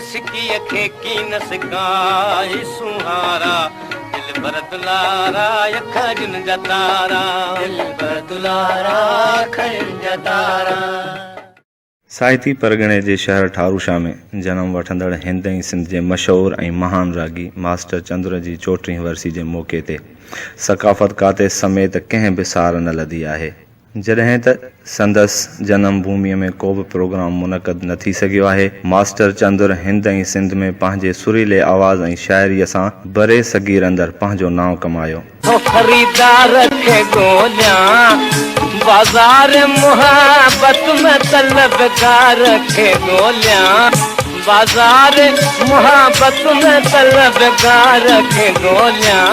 सिकी खे की न सिकाई सुहारा दिल भर दुलारा अखरन जतारा दिल भर दुलारा अखरन जतारा। साहिती परगणे जे शहर ठारूशा में जनम वठंदड़ हिंद ऐं सिंध जे मशहूर ऐं महान रागी मास्टर चंद्र जी 34वीं वरसी जे मौक़े ते सकाफ़त काते समेत कंहिं बि सार न लधी आहे। जॾहिं त संदसि जनम भूमीअ में को बि प्रोग्राम मुनक़द न थी सघियो आहे, मास्टर चंद्र हिंद ऐं सिंध में पंहिंजे सुरीले आवाज़ ऐं शाइरीअ सां बरे सगीर अंदरि पंहिंजो नाव कमायो। खरीदार खे ॻोल्हियां बाज़ार मुहबत में तलबगार खे ॻोल्हियां बाज़ार मुहबत में तलबगार खे ॻोल्हियां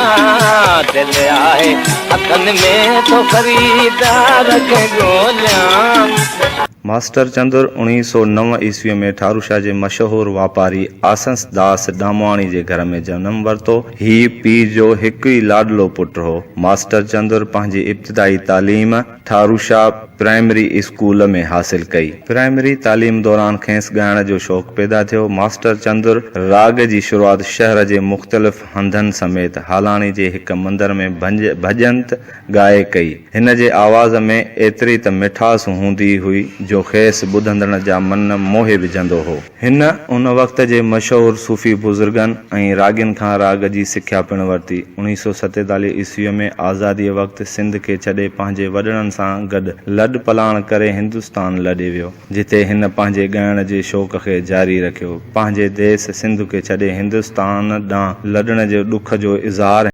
दिल आहे हथनि में तो खरीदार खे ॻोल्हियां। मास्टर चंद्र 1909 ईस्वीअ में ठारूशा जे मशहूरु वापारी आसंस दास दामवाणी जे घर में जनम वरितो। ही पीर जो हिकु ई लाडलो पुटु हो। मास्टर चंद्र पंहिंजी इब्तिदाई तालीम ठारूशा प्राइमरी स्कूल में हासिल कई। प्राइमरी तालीम दौरान खेसि ॻाइण जो शौक़ु पैदा थियो। मास्टर चंद्र राग जी शुरूआत शहर जे मुख़्तलिफ़ हंधनि समेत हालाणी जे हिकु मंदर में भजंत ॻाए कई। हिन जे आवाज़ में एतिरी त मिठास हूंदी हुई जो खेसि ॿुधंदड़ जा मन मोहे विझंदो हो। हिन उन वक़्त जे मशहूरु सूफ़ी बुज़ुर्गनि ऐं रागिन खां राग जी सिख्या पिणु वरिती। 1947 ईस्वीअ में आज़ादीअ वक़्तु सिंध खे छॾे पंहिंजे वॾड़नि सां गॾु लॾ पलाण करे हिंदुस्तान लॾे वियो, जिते हिन पंहिंजे ॻाइण जे शौक़ खे जारी रखियो। पंहिंजे देश सिंध खे छॾे हिंदुस्तान ॾांहुं लॾण जे ॾुख जो इज़हार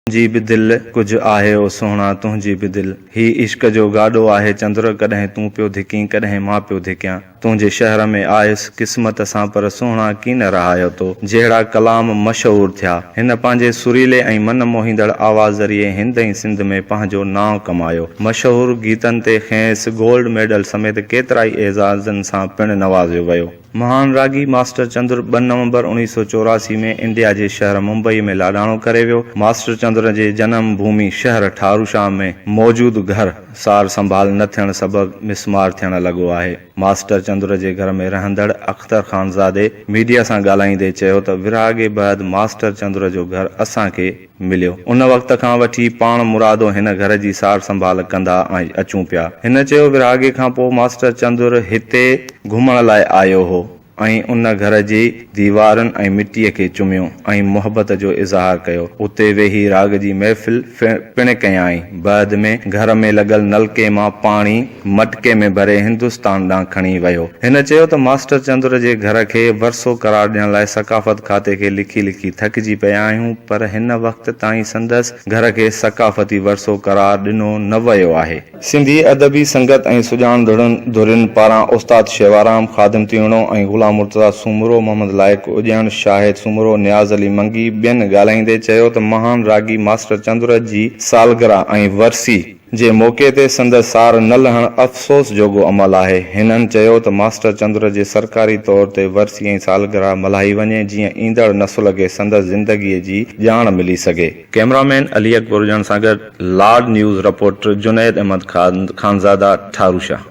जी भी दिल कुछ आहे ओ सोहणा तुंहिंजी भी दिल ही इश्क जो गाॾो आहे चंद्र कॾहिं तूं पियो धिकी कॾहिं मां पियो धिकियां तुंहिंजे शहर में आयुसि क़िस्मत सां पर सोहणा की न रहायो तो जहिड़ा कलाम मशहूर थिया। हिन पंहिंजे सुरीले ऐं मन मोहींदड़ आवाज़ ज़रिए हिंद ऐं सिंध में पंहिंजो नाव कमायो। मशहूरु गीतनि ते खेसि गोल्ड मेडल समेत केतिराई एज़ाज़नि सां पिणु नवाज़ियो वियो। महान रागी मास्टर चंद्र 2 नवंबर 1984 में इंडिया जे शहर मुंबई में लाॾाणो करे वियो। मास्टर चंद्र जे जनम भूमि शहर ठारूशा में मौजूदु घर सार संभाल न थियण सबबि मिसमार थियण लॻो आहे। मास्टर चंद्र जे घर में रहंदड़ अख्तर खानज़ादे मीडिया सां ॻाल्हाईंदे चयो त विरहाङे बैदि मास्टर चंद्र जो घर असांखे मिलियो। उन वक़्त खां वठी पाण मुरादो हिन घर जी सार संभाल कंदा ऐं अचूं पिया। हिन चयो विरहाङे खां पोइ मास्टर चंद्र हिते घुमण लाइ आयो हो ऐं उन घर जी दीवारनि ऐं मिटीअ खे चुमियो ऐं मुहबत जो इज़हार कयो। उते वेही राग जी महफ़िल पिणु कयाई। बाद में घर में लॻल नलके मां पाणी मटके में भरे हिंदुस्तान ॾांहुं खणी वियो। हिन चयो त मास्टर चंद्र जे घर खे वरसो करार ॾियण लाइ सकाफ़त खाते खे लिखी लिखी थकिजी पिया आहियूं, पर हिन वक़्त ताईं संदसि घर खे सकाफ़ती वरसो करार ॾिनो न वियो आहे। सिंधी अदबी संगत ऐं सुञाणंदड़नि धुरियुनि पारां उस्ताद शेवाराम खादिम तीवणो ऐं गुलाम मुर्तज़ा सूमरो, मोहम्मद लाइक उॼण, शाहिद सूमरो, नियाज़ अली मंगी ॿियनि ॻाल्हाईंदे चयो त महान रागी मास्टर चंद्र जी सालगिरह ऐं वरसी जे मौक़े ते संदसि सार न लहण अफ़सोस जोॻो अमल आहे। हिननि चयो त मास्टर चंद्र जे सरकारी तौर ते वरसी ऐं सालगिरह मल्हाई वञे जीअं ईंदड़ नसुल खे संदसि ज़िंदगीअ जी ॼाण मिली सघे। कैमरामैन अली अकबर उॼण सां गॾु लाड न्यूज़ रिपोर्टर जुनैद अहमद खानज़ादा ठारूशा।